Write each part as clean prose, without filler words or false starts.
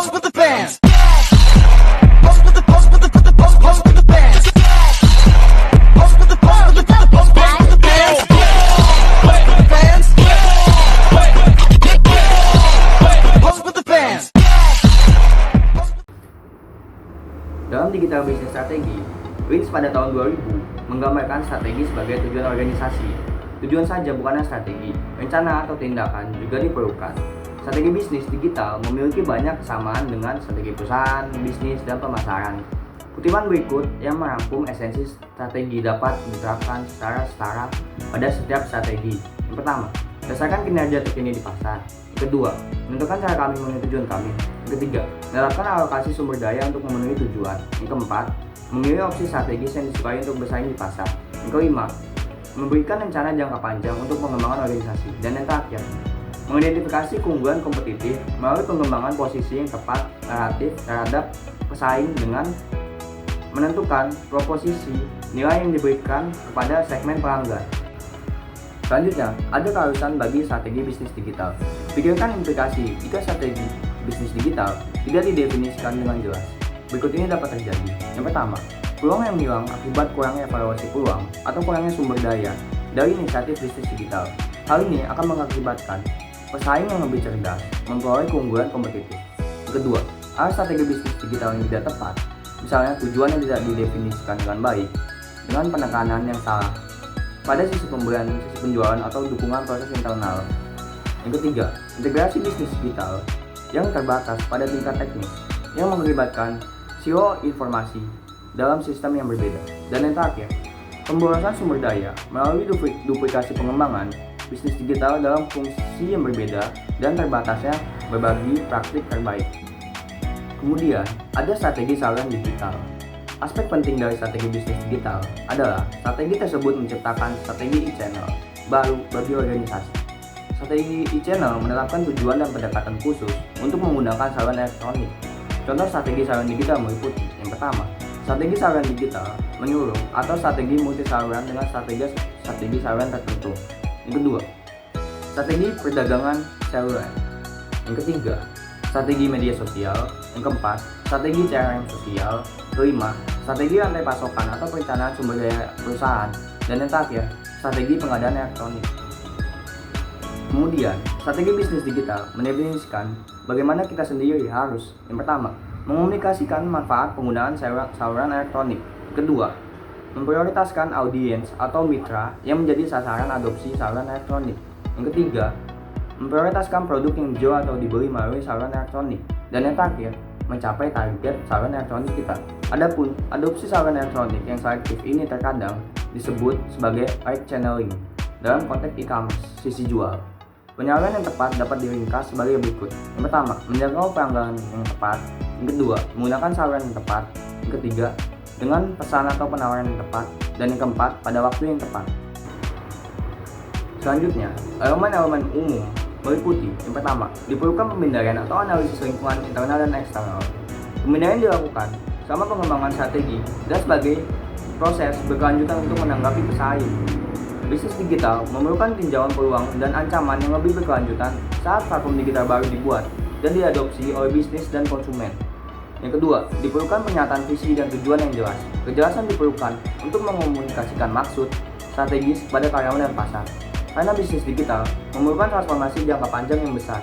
Pose with the bands. Pose with the pose with the pose with the bands. Pose with the pose with the pose with the bands. Pose with the bands. Pose with the bands. Dalam digital business strategi, Wins pada tahun 2000 menggambarkan strategi sebagai tujuan organisasi. Tujuan saja bukanlah strategi, rencana atau tindakan juga diperlukan. Strategi bisnis digital memiliki banyak kesamaan dengan strategi perusahaan, bisnis, dan pemasaran. Kutipan berikut yang merangkum esensi strategi dapat diterapkan secara setara pada setiap strategi. Yang pertama, berdasarkan kinerja terkini di pasar. Yang kedua, menentukan cara kami memenuhi tujuan kami. Yang ketiga, menerapkan alokasi sumber daya untuk memenuhi tujuan. Yang keempat, memilih opsi strategis yang disukai untuk bersaing di pasar. Yang kelima, memberikan rencana jangka panjang untuk pengembangan organisasi. Dan yang terakhir, mengidentifikasi keunggulan kompetitif melalui pengembangan posisi yang tepat relatif terhadap pesaing dengan menentukan proposisi nilai yang diberikan kepada segmen pelanggan. Selanjutnya, ada keharusan bagi strategi bisnis digital. Pikirkan implikasi jika strategi bisnis digital tidak didefinisikan dengan jelas. Berikut ini dapat terjadi. Yang pertama, peluang yang hilang akibat kurangnya evaluasi peluang atau kurangnya sumber daya dari inisiatif bisnis digital. Hal ini akan mengakibatkan pesaing yang lebih cerdas memperoleh keunggulan kompetitif. Yang kedua, arah strategi bisnis digital yang tidak tepat, misalnya tujuan yang tidak didefinisikan dengan baik, dengan penekanan yang salah pada sisi pembelian, sisi penjualan, atau dukungan proses internal. Yang ketiga, integrasi bisnis digital yang terbatas pada tingkat teknis yang mengakibatkan silo informasi dalam sistem yang berbeda. Dan yang terakhir, pemborosan sumber daya melalui duplikasi pengembangan bisnis digital dalam fungsi yang berbeda dan terbatasnya berbagi praktik terbaik. Kemudian, ada strategi saluran digital. Aspek penting dari strategi bisnis digital adalah strategi tersebut menciptakan strategi e-channel baru bagi organisasi. Strategi e-channel menerapkan tujuan dan pendekatan khusus untuk menggunakan saluran elektronik. Contoh strategi saluran digital meliputi: yang pertama, strategi saluran digital menyuruh atau strategi multi saluran dengan strategi saluran tertentu. Yang kedua, strategi perdagangan saluran. Yang ketiga, strategi media sosial. Yang keempat, strategi CRM sosial. Kelima, strategi rantai pasokan atau perencanaan sumber daya perusahaan. Dan yang terakhir, strategi pengadaan elektronik. Kemudian, strategi bisnis digital mendefinisikan bagaimana kita sendiri harus, yang pertama, mengomunikasikan manfaat penggunaan saluran elektronik. Kedua, memprioritaskan audiens atau mitra yang menjadi sasaran adopsi saluran elektronik. Yang ketiga, memprioritaskan produk yang dijual atau dibeli melalui saluran elektronik. Dan yang terakhir, mencapai target saluran elektronik kita. Adapun adopsi saluran elektronik yang selektif ini terkadang disebut sebagai right channeling dalam konteks e-commerce sisi jual. Penyaluran yang tepat dapat diringkas sebagai berikut. Yang pertama, menjangkau pelanggan yang tepat. Yang kedua, menggunakan saluran yang tepat. Yang ketiga, dengan pesan atau penawaran yang tepat. Dan yang keempat, pada waktu yang tepat. Selanjutnya, elemen-elemen umum meliputi: yang pertama, diperlukan pemindaian atau analisis lingkungan internal dan eksternal. Pemindaian dilakukan selama pengembangan strategi dan sebagai proses berkelanjutan untuk menanggapi pesaing. Bisnis digital memerlukan tinjauan peluang dan ancaman yang lebih berkelanjutan saat platform digital baru dibuat dan diadopsi oleh bisnis dan konsumen. Yang kedua, diperlukan pernyataan visi dan tujuan yang jelas. Kejelasan diperlukan untuk mengomunikasikan maksud strategis kepada karyawan dan pasar. Karena bisnis digital memerlukan transformasi jangka panjang yang besar.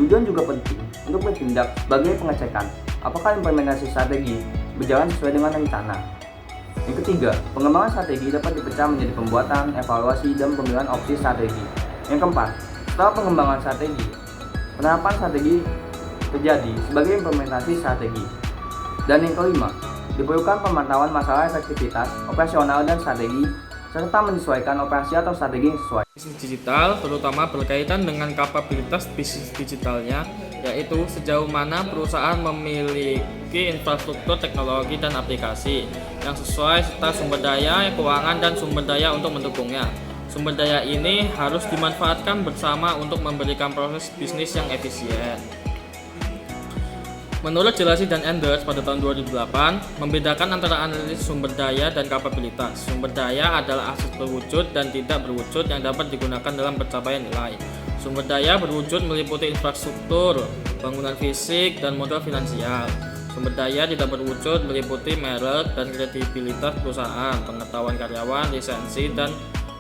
Tujuan juga penting untuk bertindak sebagai pengecekan apakah implementasi strategi berjalan sesuai dengan rencana. Yang ketiga, pengembangan strategi dapat dipecah menjadi pembuatan, evaluasi, dan pemilihan opsi strategi. Yang keempat, setelah pengembangan strategi, penerapan strategi terjadi sebagai implementasi strategi. Dan yang kelima, diperlukan pemantauan masalah efektivitas, operasional, dan strategi, serta menyesuaikan operasi atau strategi yang sesuai. Bisnis digital terutama berkaitan dengan kapabilitas bisnis digitalnya, yaitu sejauh mana perusahaan memiliki infrastruktur teknologi dan aplikasi yang sesuai serta sumber daya keuangan dan sumber daya untuk mendukungnya. Sumber daya ini harus dimanfaatkan bersama untuk memberikan proses bisnis yang efisien. Menurut Jelasi dan Enders pada tahun 2008, membedakan antara analisis sumber daya dan kapabilitas. Sumber daya adalah aset berwujud dan tidak berwujud yang dapat digunakan dalam pencapaian nilai. Sumber daya berwujud meliputi infrastruktur, bangunan fisik, dan modal finansial. Sumber daya tidak berwujud meliputi merek dan kredibilitas perusahaan, pengetahuan karyawan, lisensi, dan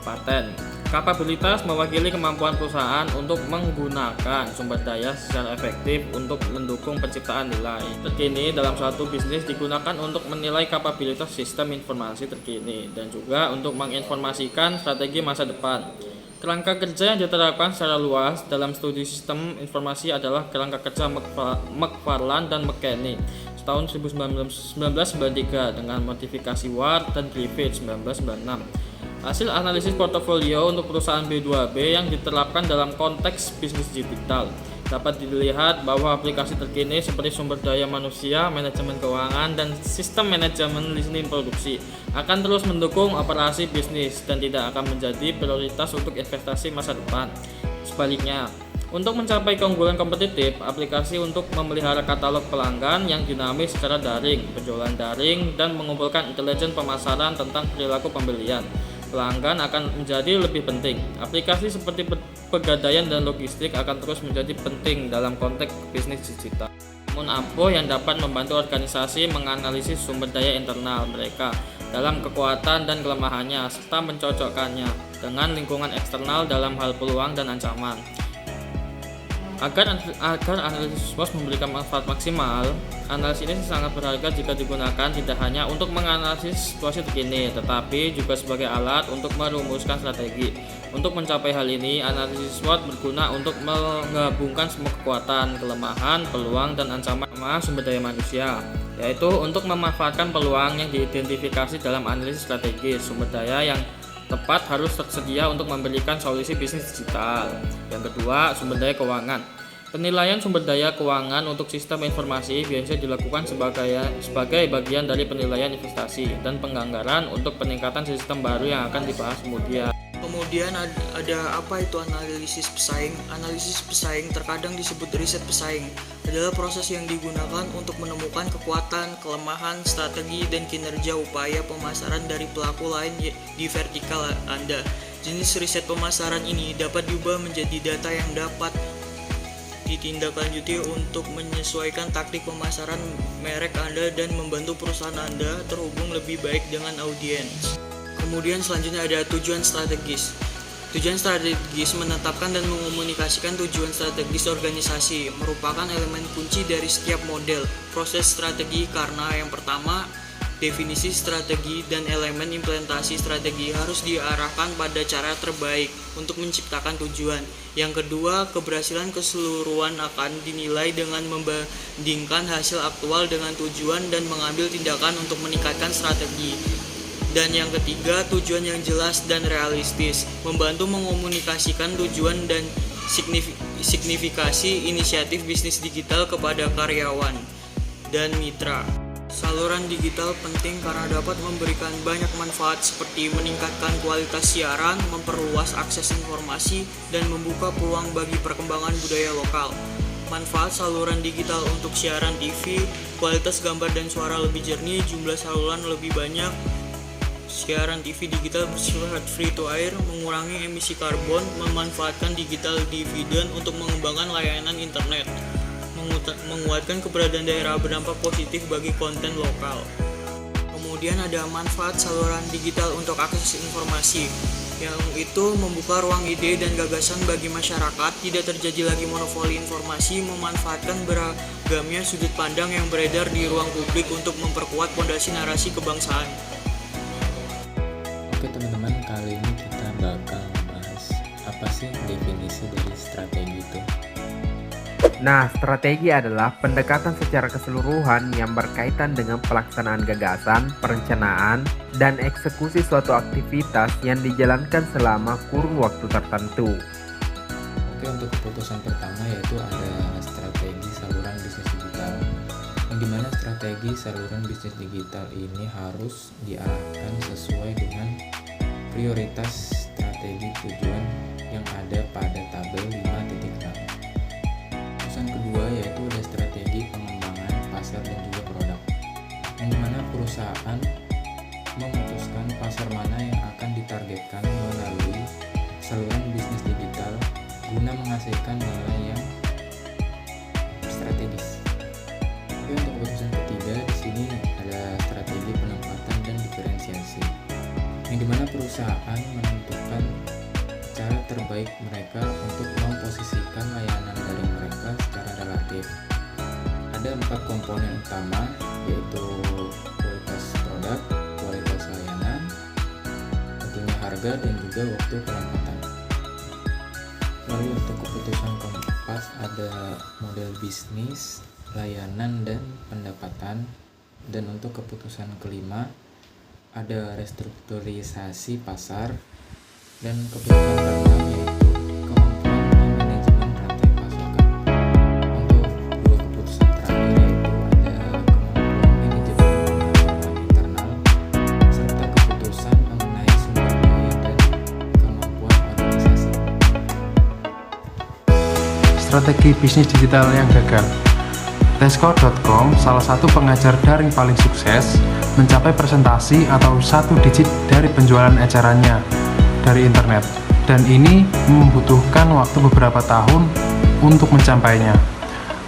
paten. Kapabilitas mewakili kemampuan perusahaan untuk menggunakan sumber daya secara efektif untuk mendukung penciptaan nilai terkini dalam suatu bisnis, digunakan untuk menilai kapabilitas sistem informasi terkini dan juga untuk menginformasikan strategi masa depan. Kerangka kerja yang diterapkan secara luas dalam studi sistem informasi adalah kerangka kerja McFarland dan McKinney tahun 1993 dengan modifikasi Ward dan Griffith 1996. Hasil analisis portofolio untuk perusahaan B2B yang diterapkan dalam konteks bisnis digital dapat dilihat bahwa aplikasi terkini seperti sumber daya manusia, manajemen keuangan, dan sistem manajemen listening produksi akan terus mendukung operasi bisnis dan tidak akan menjadi prioritas untuk investasi masa depan. Sebaliknya, untuk mencapai keunggulan kompetitif, aplikasi untuk memelihara katalog pelanggan yang dinamis secara daring, penjualan daring, dan mengumpulkan intelijen pemasaran tentang perilaku pembelian pelanggan akan menjadi lebih penting. Aplikasi seperti pegadaian dan logistik akan terus menjadi penting dalam konteks bisnis digital. Namun apa yang dapat membantu organisasi menganalisis sumber daya internal mereka dalam kekuatan dan kelemahannya serta mencocokkannya dengan lingkungan eksternal dalam hal peluang dan ancaman. Agar analisis SWOT memberikan manfaat maksimal, analisis ini sangat berharga jika digunakan tidak hanya untuk menganalisis situasi terkini, tetapi juga sebagai alat untuk merumuskan strategi. Untuk mencapai hal ini, analisis SWOT berguna untuk menggabungkan semua kekuatan, kelemahan, peluang, dan ancaman sumber daya manusia, yaitu untuk memanfaatkan peluang yang diidentifikasi dalam analisis strategis. Sumber daya yang tepat harus tersedia untuk memberikan solusi bisnis digital. Yang kedua, sumber daya keuangan. Penilaian sumber daya keuangan untuk sistem informasi biasa dilakukan sebagai bagian dari penilaian investasi dan penganggaran untuk peningkatan sistem baru yang akan dibahas kemudian. Kemudian ada apa itu analisis pesaing? Analisis pesaing terkadang disebut riset pesaing, adalah proses yang digunakan untuk menemukan kekuatan, kelemahan, strategi, dan kinerja upaya pemasaran dari pelaku lain di vertikal Anda. Jenis riset pemasaran ini dapat diubah menjadi data yang dapat ditindaklanjuti untuk menyesuaikan taktik pemasaran merek Anda dan membantu perusahaan Anda terhubung lebih baik dengan audiens. Kemudian selanjutnya ada tujuan strategis. Tujuan strategis menetapkan dan mengomunikasikan tujuan strategis organisasi, merupakan elemen kunci dari setiap model proses strategi karena yang pertama, definisi strategi dan elemen implementasi strategi harus diarahkan pada cara terbaik untuk menciptakan tujuan. Yang kedua, keberhasilan keseluruhan akan dinilai dengan membandingkan hasil aktual dengan tujuan dan mengambil tindakan untuk meningkatkan strategi. Dan yang ketiga, tujuan yang jelas dan realistis, membantu mengomunikasikan tujuan dan signifikasi inisiatif bisnis digital kepada karyawan dan mitra. Saluran digital penting karena dapat memberikan banyak manfaat seperti meningkatkan kualitas siaran, memperluas akses informasi, dan membuka peluang bagi perkembangan budaya lokal. Manfaat saluran digital untuk siaran TV, kualitas gambar dan suara lebih jernih, jumlah saluran lebih banyak. Siaran TV digital bersifat free to air, mengurangi emisi karbon, memanfaatkan digital dividend untuk mengembangkan layanan internet, menguatkan keberadaan daerah berdampak positif bagi konten lokal. Kemudian ada manfaat saluran digital untuk akses informasi, yang itu membuka ruang ide dan gagasan bagi masyarakat, tidak terjadi lagi monopoli informasi, memanfaatkan beragamnya sudut pandang yang beredar di ruang publik untuk memperkuat fondasi narasi kebangsaan. Oke teman-teman, kali ini kita bakal bahas apa sih definisi dari strategi itu. Nah, strategi adalah pendekatan secara keseluruhan yang berkaitan dengan pelaksanaan gagasan, perencanaan, dan eksekusi suatu aktivitas yang dijalankan selama kurun waktu tertentu. Oke, untuk keputusan pertama yaitu ada strategi saluran bisnis digital, yang dimana strategi saluran bisnis digital ini harus diarahkan sesuai dengan prioritas strategi tujuan yang ada pada tabel 5.6. Keputusan kedua yaitu ada strategi pengembangan pasar dan juga produk, yang dimana perusahaan memutuskan pasar mana yang akan ditargetkan melalui saluran bisnis digital guna perusahaan menentukan cara terbaik mereka untuk memposisikan layanan daring mereka secara relatif. Ada 4 komponen utama, yaitu kualitas produk, kualitas layanan, tentunya harga, dan juga waktu penempatan. Lalu untuk keputusan keempat ada model bisnis, layanan, dan pendapatan. Dan untuk keputusan kelima ada restrukturisasi pasar. Dan keputusan keenam yaitu kemampuan manajemen rantai pasokan. Untuk 2 keputusan terakhir yaitu ada kemampuan manajemen pemasaran internal, serta keputusan mengenai sumber daya dan kemampuan organisasi. Strategi bisnis digital yang gagal. Tesco.com, salah satu pengajar daring paling sukses, mencapai presentasi atau 1 digit dari penjualan ecerannya dari internet, dan ini membutuhkan waktu beberapa tahun untuk mencapainya.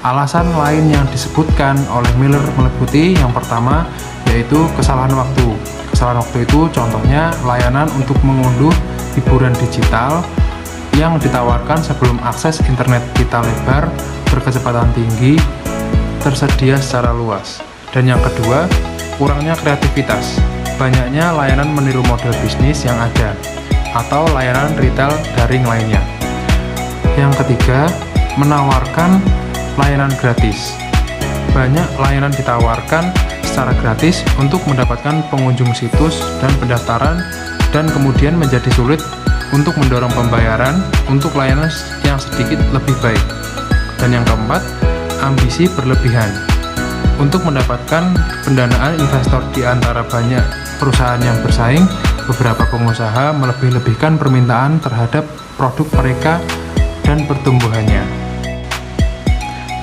Alasan lain yang disebutkan oleh Miller meliputi yang pertama, yaitu kesalahan waktu. Kesalahan waktu itu contohnya layanan untuk mengunduh hiburan digital yang ditawarkan sebelum akses internet pita lebar berkecepatan tinggi tersedia secara luas. Dan yang kedua, kurangnya kreativitas. Banyaknya layanan meniru model bisnis yang ada atau layanan retail daring lainnya. Yang ketiga, menawarkan layanan gratis. Banyak layanan ditawarkan secara gratis untuk mendapatkan pengunjung situs dan pendaftaran, dan kemudian menjadi sulit untuk mendorong pembayaran untuk layanan yang sedikit lebih baik. Dan yang keempat, ambisi berlebihan. Untuk mendapatkan pendanaan investor di antara banyak perusahaan yang bersaing, beberapa pengusaha melebih-lebihkan permintaan terhadap produk mereka dan pertumbuhannya.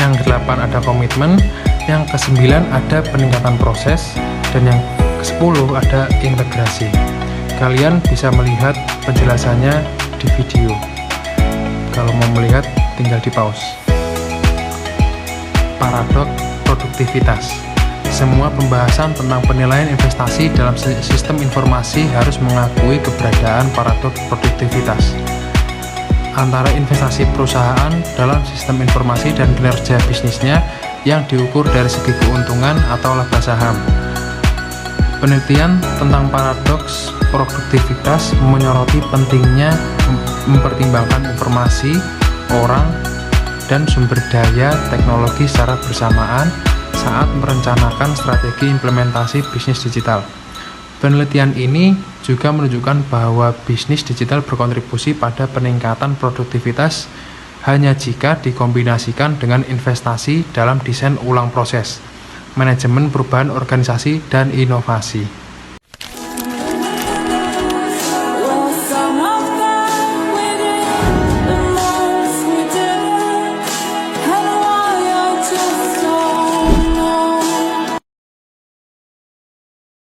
Yang ke-8 ada komitmen, yang ke-9 ada peningkatan proses, dan yang ke-10 ada integrasi. Kalian bisa melihat penjelasannya di video. Kalau mau melihat, tinggal di pause. Paradoks produktivitas. Semua pembahasan tentang penilaian investasi dalam sistem informasi harus mengakui keberadaan paradoks produktivitas antara investasi perusahaan dalam sistem informasi dan kinerja bisnisnya yang diukur dari segi keuntungan atau laba saham. Penelitian tentang paradoks produktivitas menyoroti pentingnya mempertimbangkan informasi, orang, dan sumber daya teknologi secara bersamaan saat merencanakan strategi implementasi bisnis digital. Penelitian ini juga menunjukkan bahwa bisnis digital berkontribusi pada peningkatan produktivitas hanya jika dikombinasikan dengan investasi dalam desain ulang proses, manajemen perubahan organisasi, dan inovasi.